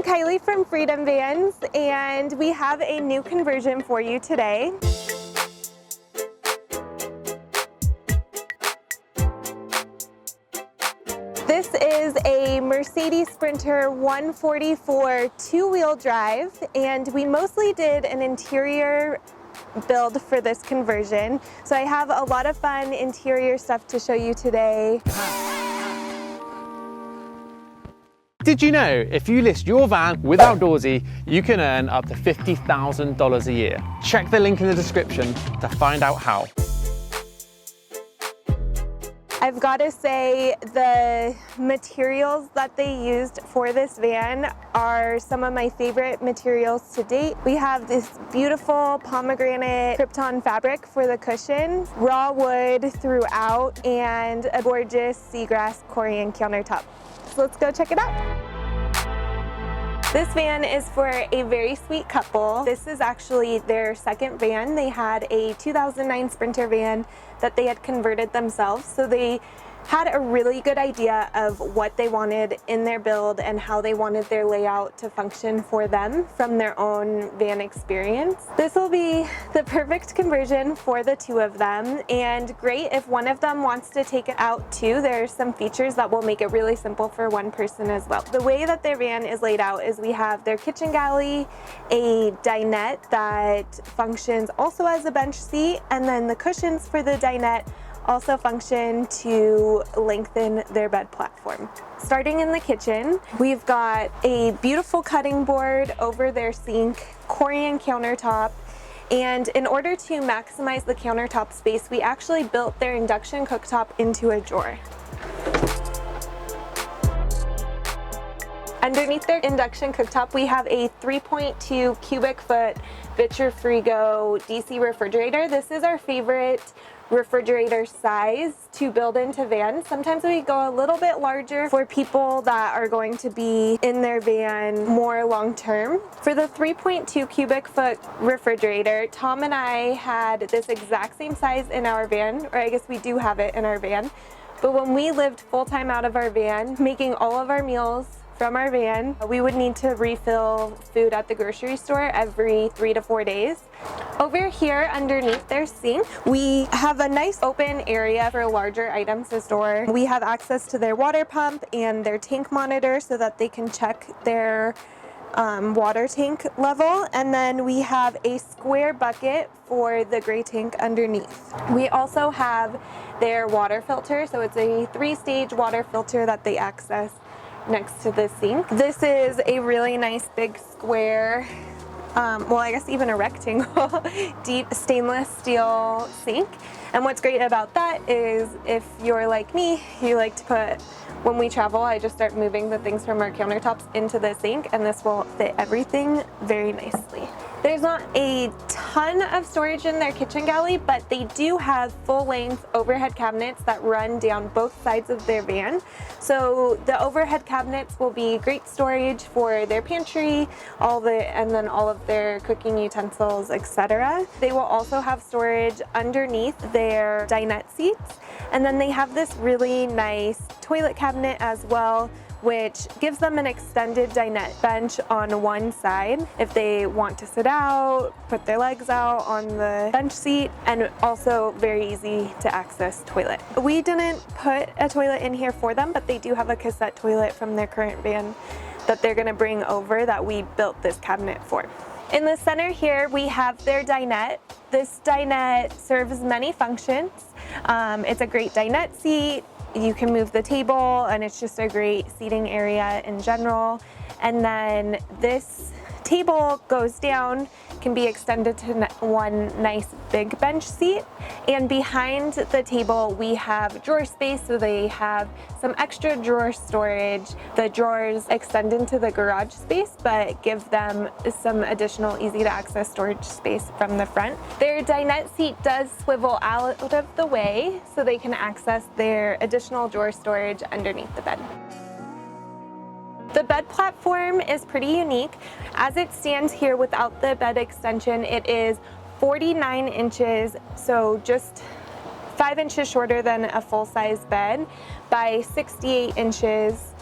Kylie from Freedom Vans, and we have a new conversion for you today. This is a Mercedes Sprinter 144 two-wheel drive, and we mostly did an interior build for this conversion. So I have a lot of fun interior stuff to show you today. Did you know if you list your van with Outdoorsy, you can earn up to $50,000 a year? Check the link in the description to find out how. I've got to say the materials that they used for this van are some of my favorite materials to date. We have this beautiful pomegranate Krypton fabric for the cushions, raw wood throughout, and a gorgeous seagrass Corian countertop. So let's go check it out. This van is for a very sweet couple. This is actually their second van. They had a 2009 Sprinter van that they had converted themselves. So they had a really good idea of what they wanted in their build and how they wanted their layout to function for them from their own van experience. This will be the perfect conversion for the two of them, and great if one of them wants to take it out too. There's some features that will make it really simple for one person as well. The way that their van is laid out is we have their kitchen galley, a dinette that functions also as a bench seat, and then the cushions for the dinette also function to lengthen their bed platform. Starting in the kitchen, we've got a beautiful cutting board over their sink, Corian countertop, and in order to maximize the countertop space, we actually built their induction cooktop into a drawer. Underneath their induction cooktop, we have a 3.2 cubic foot Vitrifrigo DC refrigerator. This is our favorite refrigerator size to build into vans. Sometimes we go a little bit larger for people that are going to be in their van more long term. For the 3.2 cubic foot refrigerator, Tom and I had this exact same size in our van, or I guess we do have it in our van. But when we lived full-time out of our van, making all of our meals from our van, we would need to refill food at the grocery store every 3 to 4 days. Over here underneath their sink, we have a nice open area for larger items to store. We have access to their water pump and their tank monitor so that they can check their water tank level, and then we have a square bucket for the gray tank underneath. We also have their water filter, so it's a 3-stage water filter that they access next to the sink. This is a really nice big square, well, I guess even a rectangle, deep stainless steel sink. And what's great about that is if you're like me, you like to put, when we travel, I just start moving the things from our countertops into the sink, and this will fit everything very nicely. There's not a ton of storage in their kitchen galley, but they do have full-length overhead cabinets that run down both sides of their van. So the overhead cabinets will be great storage for their pantry, and then all of their cooking utensils, etc. They will also have storage underneath their dinette seats, and then they have this really nice toilet cabinet as well, which gives them an extended dinette bench on one side if they want to sit out, put their legs out on the bench seat, and also very easy to access toilet. We didn't put a toilet in here for them, but they do have a cassette toilet from their current van that they're gonna bring over that we built this cabinet for. In the center here, we have their dinette. This dinette serves many functions. It's a great dinette seat. You can move the table, and it's just a great seating area in general. And then this table goes down, can be extended to one nice big bench seat. And behind the table, we have drawer space, so they have some extra drawer storage. The drawers extend into the garage space, but give them some additional easy to access storage space from the front. Their dinette seat does swivel out of the way, so they can access their additional drawer storage underneath the bed. The bed platform is pretty unique. As it stands here without the bed extension, it is 49 inches, so just 5 inches shorter than a full-size bed, by 68 inches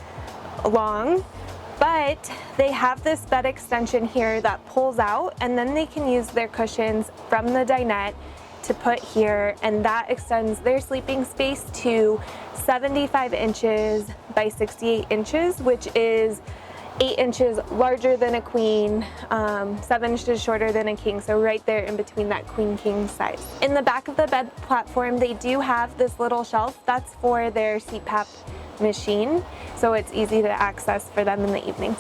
long. But they have this bed extension here that pulls out, and then they can use their cushions from the dinette to put here, and that extends their sleeping space to 75 inches by 68 inches, which is 8 inches larger than a queen, 7 inches shorter than a king, so right there in between that queen king size. In the back of the bed platform, they do have this little shelf that's for their CPAP machine, so it's easy to access for them in the evenings.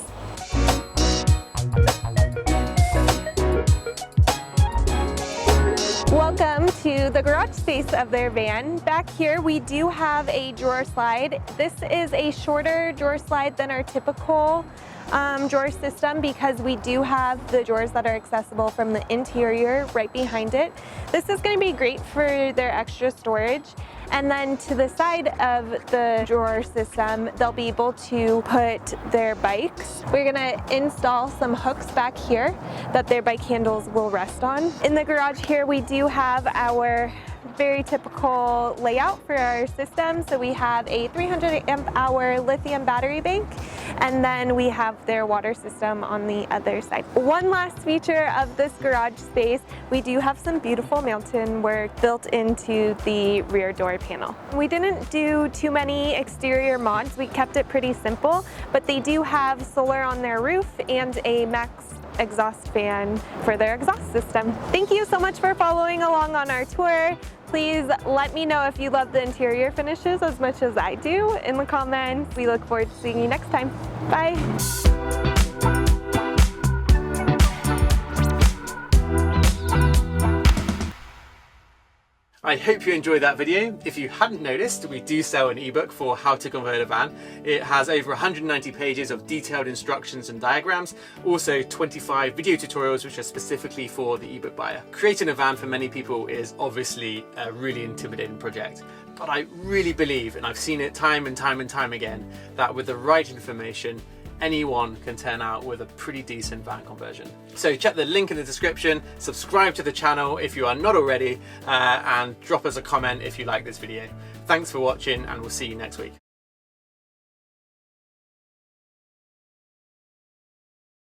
Welcome to the garage space of their van. Back here we do have a drawer slide. This is a shorter drawer slide than our typical drawer system because we do have the drawers that are accessible from the interior right behind it. This is going to be great for their extra storage. And then to the side of the drawer system, they'll be able to put their bikes. We're gonna install some hooks back here that their bike handles will rest on. In the garage here, we do have our very typical layout for our system. So we have a 300 amp hour lithium battery bank, and then we have their water system on the other side. One last feature of this garage space, we do have some beautiful mountain work built into the rear door panel. We didn't do too many exterior mods, we kept it pretty simple, but they do have solar on their roof and a max exhaust fan for their exhaust system. Thank you so much for following along on our tour. Please let me know if you love the interior finishes as much as I do in the comments. We look forward to seeing you next time. Bye. I hope you enjoyed that video. If you hadn't noticed, we do sell an ebook for how to convert a van. It has over 190 pages of detailed instructions and diagrams, also 25 video tutorials which are specifically for the ebook buyer. Creating a van for many people is obviously a really intimidating project, but I really believe, and I've seen it time and time and time again, that with the right information, anyone can turn out with a pretty decent van conversion. So check the link in the description, subscribe to the channel if you are not already, and drop us a comment if you like this video. Thanks for watching, and we'll see you next week.